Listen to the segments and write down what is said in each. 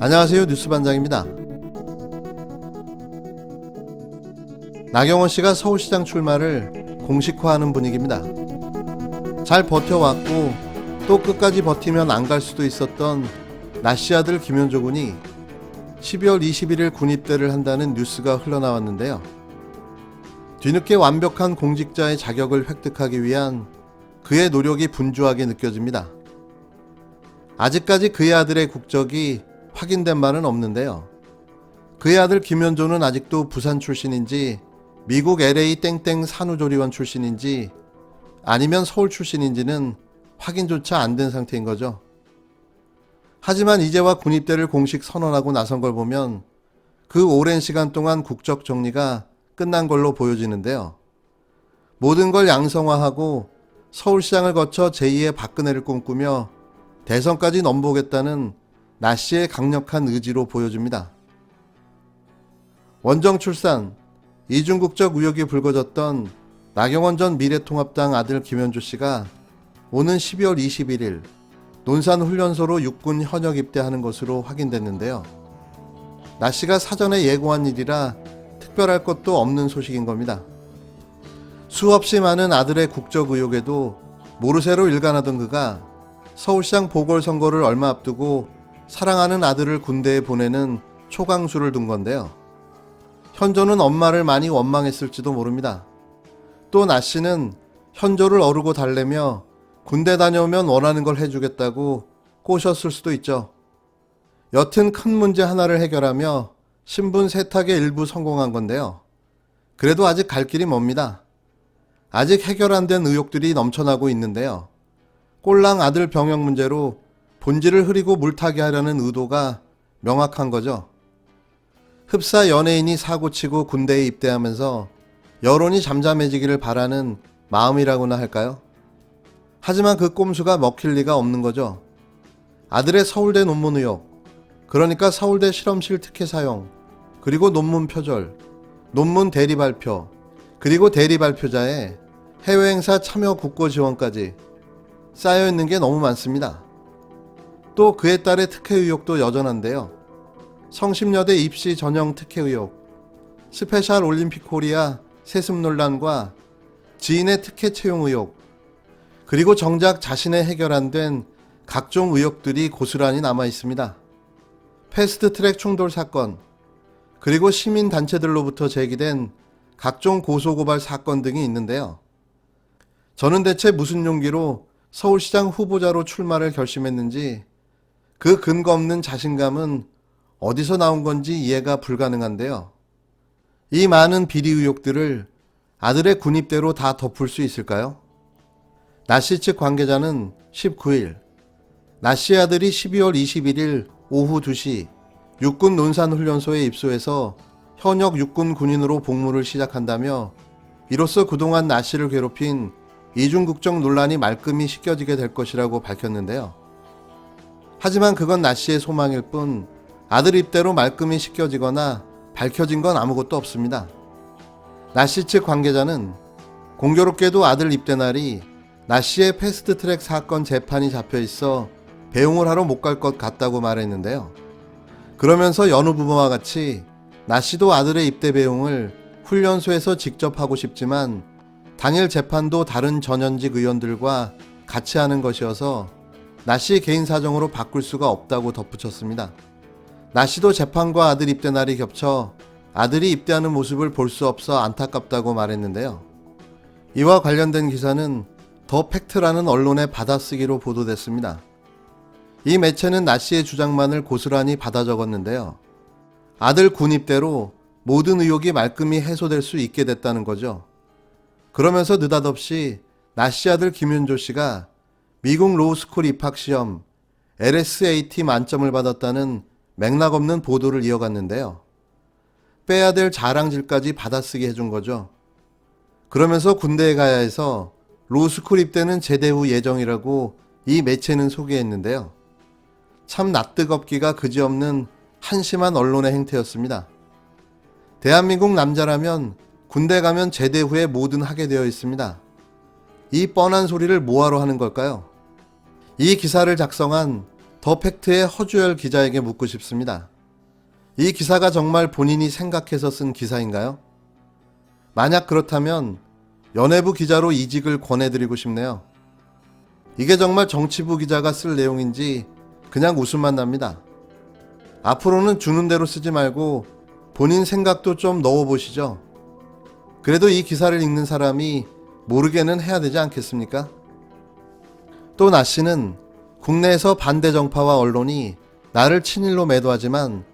안녕하세요. 뉴스반장입니다. 나경원 씨가 서울시장 출마를 공식화하는 분위기입니다. 잘 버텨왔고 또 끝까지 버티면 안 갈 수도 있었던 나씨 아들 김현조 군이 12월 21일 군입대를 한다는 뉴스가 흘러나왔는데요. 뒤늦게 완벽한 공직자의 자격을 획득하기 위한 그의 노력이 분주하게 느껴집니다. 아직까지 그의 아들의 국적이 확인된 바는 없는데요. 그의 아들 김현조는 아직도 부산 출신인지 미국 LA 땡땡 산후조리원 출신인지 아니면 서울 출신인지는 확인조차 안 된 상태인 거죠. 하지만 이제와 군입대를 공식 선언하고 나선 걸 보면 그 오랜 시간 동안 국적 정리가 끝난 걸로 보여지는데요. 모든 걸 양성화하고 서울시장을 거쳐 제2의 박근혜를 꿈꾸며 대선까지 넘보겠다는 나씨의 강력한 의지로 보여집니다. 원정 출산, 이중국적 의혹이 불거졌던 나경원 전 미래통합당 아들 김현조 씨가 오는 12월 21일 논산훈련소로 육군 현역 입대하는 것으로 확인됐는데요. 나씨가 사전에 예고한 일이라 특별할 것도 없는 소식인 겁니다. 수없이 많은 아들의 국적 의혹에도 모르쇠로 일관하던 그가 서울시장 보궐선거를 얼마 앞두고 사랑하는 아들을 군대에 보내는 초강수를 둔 건데요. 현조는 엄마를 많이 원망했을지도 모릅니다. 또 나씨는 현조를 어르고 달래며 군대 다녀오면 원하는 걸 해주겠다고 꼬셨을 수도 있죠. 여튼 큰 문제 하나를 해결하며 신분 세탁에 일부 성공한 건데요. 그래도 아직 갈 길이 멉니다. 아직 해결 안 된 의혹들이 넘쳐나고 있는데요. 꼴랑 아들 병역 문제로 본질을 흐리고 물타기 하려는 의도가 명확한 거죠. 흡사 연예인이 사고치고 군대에 입대하면서 여론이 잠잠해지기를 바라는 마음이라고나 할까요? 하지만 그 꼼수가 먹힐 리가 없는 거죠. 아들의 서울대 논문 의혹, 그러니까 서울대 실험실 특혜 사용, 그리고 논문 표절, 논문 대리 발표, 그리고 대리 발표자의 해외 행사 참여 국고 지원까지 쌓여있는 게 너무 많습니다. 또 그의 딸의 특혜 의혹도 여전한데요. 성심여대 입시 전형 특혜 의혹, 스페셜 올림픽 코리아 세습 논란과 지인의 특혜 채용 의혹, 그리고 정작 자신의 해결 안 된 각종 의혹들이 고스란히 남아 있습니다. 패스트트랙 충돌 사건, 그리고 시민단체들로부터 제기된 각종 고소고발 사건 등이 있는데요. 저는 대체 무슨 용기로 서울시장 후보자로 출마를 결심했는지 그 근거 없는 자신감은 어디서 나온 건지 이해가 불가능한데요. 이 많은 비리 의혹들을 아들의 군입대로 다 덮을 수 있을까요? 나씨 측 관계자는 19일 나씨의 아들이 12월 21일 오후 2시 육군 논산훈련소에 입소해서 현역 육군 군인으로 복무를 시작한다며 이로써 그동안 나씨를 괴롭힌 이중국적 논란이 말끔히 씻겨지게 될 것이라고 밝혔는데요. 하지만 그건 나씨의 소망일 뿐 아들 입대로 말끔히 씻겨지거나 밝혀진 건 아무것도 없습니다. 나씨 측 관계자는 공교롭게도 아들 입대 날이 나씨의 패스트트랙 사건 재판이 잡혀 있어 배웅을 하러 못 갈 것 같다고 말했는데요. 그러면서 여느 부모와 같이 나씨도 아들의 입대 배웅을 훈련소에서 직접 하고 싶지만 당일 재판도 다른 전현직 의원들과 같이 하는 것이어서 나씨의 개인 사정으로 바꿀 수가 없다고 덧붙였습니다. 나씨도 재판과 아들 입대 날이 겹쳐 아들이 입대하는 모습을 볼 수 없어 안타깝다고 말했는데요. 이와 관련된 기사는 더 팩트라는 언론의 받아쓰기로 보도됐습니다. 이 매체는 나씨의 주장만을 고스란히 받아 적었는데요. 아들 군입대로 모든 의혹이 말끔히 해소될 수 있게 됐다는 거죠. 그러면서 느닷없이 나씨 아들 김윤조 씨가 미국 로우스쿨 입학시험 LSAT 만점을 받았다는 맥락 없는 보도를 이어갔는데요. 빼야 될 자랑질까지 받아쓰게 해준 거죠. 그러면서 군대에 가야 해서 로우스쿨 입대는 제대 후 예정이라고 이 매체는 소개했는데요. 참 낯뜨겁기가 그지없는 한심한 언론의 행태였습니다. 대한민국 남자라면 군대 가면 제대 후에 뭐든 하게 되어 있습니다. 이 뻔한 소리를 뭐하러 하는 걸까요? 이 기사를 작성한 더 팩트의 허주열 기자에게 묻고 싶습니다. 이 기사가 정말 본인이 생각해서 쓴 기사인가요? 만약 그렇다면 연예부 기자로 이직을 권해드리고 싶네요. 이게 정말 정치부 기자가 쓸 내용인지 그냥 웃음만 납니다. 앞으로는 주는 대로 쓰지 말고 본인 생각도 좀 넣어보시죠. 그래도 이 기사를 읽는 사람이 모르게는 해야 되지 않겠습니까? 또 나 씨는 국내에서 반대 정파와 언론이 나를 친일로 매도하지만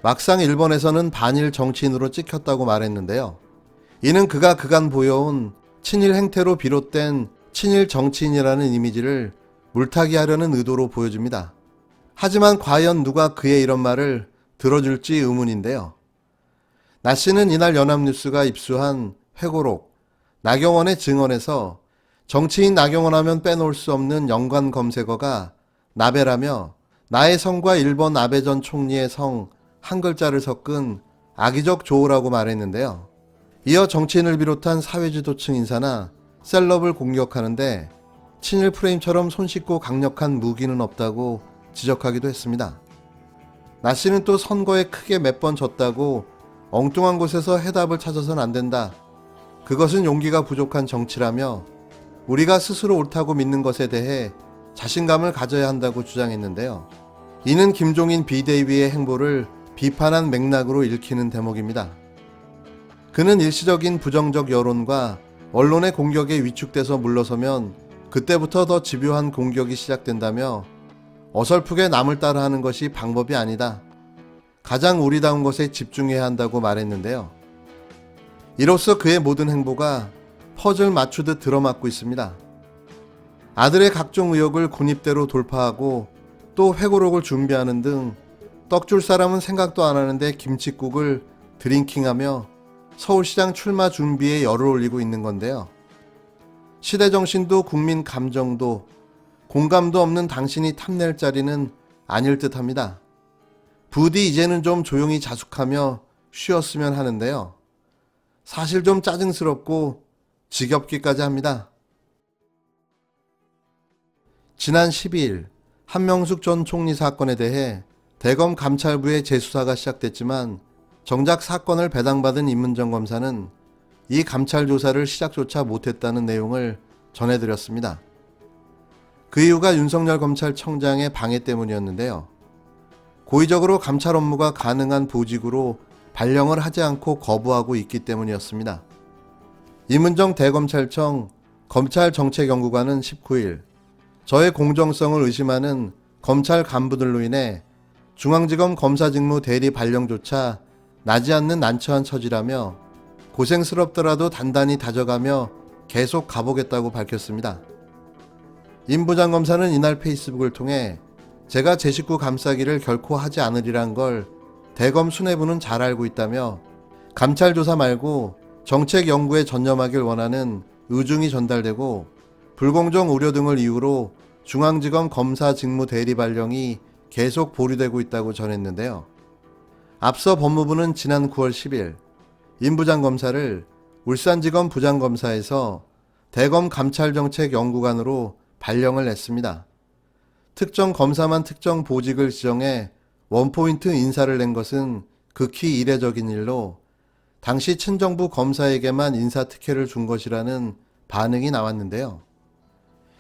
막상 일본에서는 반일 정치인으로 찍혔다고 말했는데요. 이는 그가 그간 보여온 친일 행태로 비롯된 친일 정치인이라는 이미지를 물타기하려는 의도로 보여집니다. 하지만 과연 누가 그의 이런 말을 들어줄지 의문인데요. 나 씨는 이날 연합뉴스가 입수한 회고록 나경원의 증언에서 정치인 나경원 하면 빼놓을 수 없는 연관 검색어가 나베라며 나의 성과 일본 아베 전 총리의 성 한 글자를 섞은 악의적 조어라고 말했는데요. 이어 정치인을 비롯한 사회지도층 인사나 셀럽을 공격하는데 친일 프레임처럼 손쉽고 강력한 무기는 없다고 지적하기도 했습니다. 나 씨는 또 선거에 크게 몇 번 졌다고 엉뚱한 곳에서 해답을 찾아서는 안 된다. 그것은 용기가 부족한 정치라며 우리가 스스로 옳다고 믿는 것에 대해 자신감을 가져야 한다고 주장했는데요. 이는 김종인 비대위의 행보를 비판한 맥락으로 읽히는 대목입니다. 그는 일시적인 부정적 여론과 언론의 공격에 위축돼서 물러서면 그때부터 더 집요한 공격이 시작된다며 어설프게 남을 따라하는 것이 방법이 아니다. 가장 우리다운 것에 집중해야 한다고 말했는데요. 이로써 그의 모든 행보가 퍼즐 맞추듯 들어맞고 있습니다. 아들의 각종 의혹을 군입대로 돌파하고 또 회고록을 준비하는 등 떡줄 사람은 생각도 안 하는데 김칫국을 드링킹하며 서울시장 출마 준비에 열을 올리고 있는 건데요. 시대정신도 국민 감정도 공감도 없는 당신이 탐낼 자리는 아닐 듯합니다. 부디 이제는 좀 조용히 자숙하며 쉬었으면 하는데요. 사실 좀 짜증스럽고 지겹기까지 합니다. 지난 12일 한명숙 전 총리 사건에 대해 대검 감찰부의 재수사가 시작됐지만 정작 사건을 배당받은 임문정 검사는 이 감찰 조사를 시작조차 못했다는 내용을 전해드렸습니다. 그 이유가 윤석열 검찰청장의 방해 때문이었는데요. 고의적으로 감찰 업무가 가능한 보직으로 발령을 하지 않고 거부하고 있기 때문이었습니다. 임은정 대검찰청 검찰정책연구관은 19일 저의 공정성을 의심하는 검찰 간부들로 인해 중앙지검 검사직무 대리 발령조차 나지 않는 난처한 처지라며 고생스럽더라도 단단히 다져가며 계속 가보겠다고 밝혔습니다. 임 부장검사는 이날 페이스북을 통해 제가 제 식구 감싸기를 결코 하지 않으리란 걸 대검 수뇌부는 잘 알고 있다며 감찰 조사 말고 정책 연구에 전념하길 원하는 의중이 전달되고 불공정 우려 등을 이유로 중앙지검 검사 직무 대리 발령이 계속 보류되고 있다고 전했는데요. 앞서 법무부는 지난 9월 10일 임 부장검사를 울산지검 부장검사에서 대검 감찰정책연구관으로 발령을 냈습니다. 특정 검사만 특정 보직을 지정해 원포인트 인사를 낸 것은 극히 이례적인 일로 당시 친정부 검사에게만 인사 특혜를 준 것이라는 반응이 나왔는데요.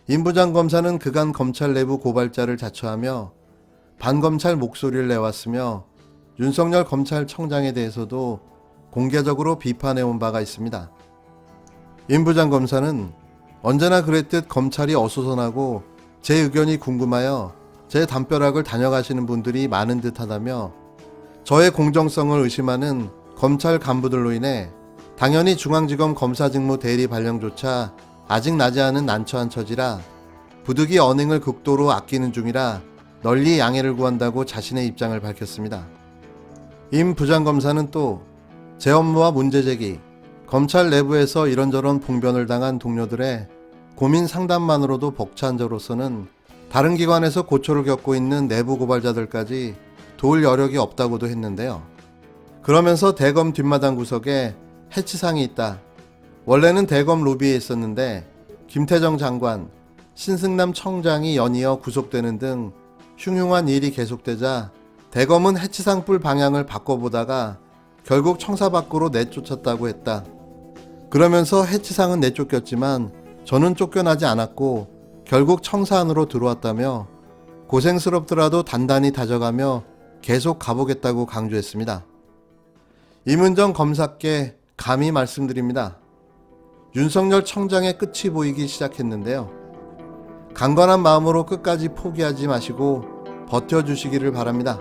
임 부장검사는 그간 검찰 내부 고발자를 자처하며 반검찰 목소리를 내왔으며 윤석열 검찰청장에 대해서도 공개적으로 비판해온 바가 있습니다. 임 부장검사는 언제나 그랬듯 검찰이 어수선하고 제 의견이 궁금하여 제 담벼락을 다녀가시는 분들이 많은 듯하다며 저의 공정성을 의심하는 검찰 간부들로 인해 당연히 중앙지검 검사직무 대리 발령조차 아직 나지 않은 난처한 처지라 부득이 언행을 극도로 아끼는 중이라 널리 양해를 구한다고 자신의 입장을 밝혔습니다. 임 부장검사는 또 제 업무와 문제제기, 검찰 내부에서 이런저런 봉변을 당한 동료들의 고민 상담만으로도 벅찬 저로서는 다른 기관에서 고초를 겪고 있는 내부 고발자들까지 도울 여력이 없다고도 했는데요. 그러면서 대검 뒷마당 구석에 해치상이 있다. 원래는 대검 로비에 있었는데 김태정 장관, 신승남 청장이 연이어 구속되는 등 흉흉한 일이 계속되자 대검은 해치상 뿔 방향을 바꿔보다가 결국 청사 밖으로 내쫓았다고 했다. 그러면서 해치상은 내쫓겼지만 저는 쫓겨나지 않았고 결국 청사 안으로 들어왔다며 고생스럽더라도 단단히 다져가며 계속 가보겠다고 강조했습니다. 임은정 검사께 감히 말씀드립니다. 윤석열 청장의 끝이 보이기 시작했는데요. 강건한 마음으로 끝까지 포기하지 마시고 버텨주시기를 바랍니다.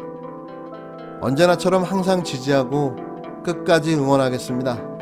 언제나처럼 항상 지지하고 끝까지 응원하겠습니다.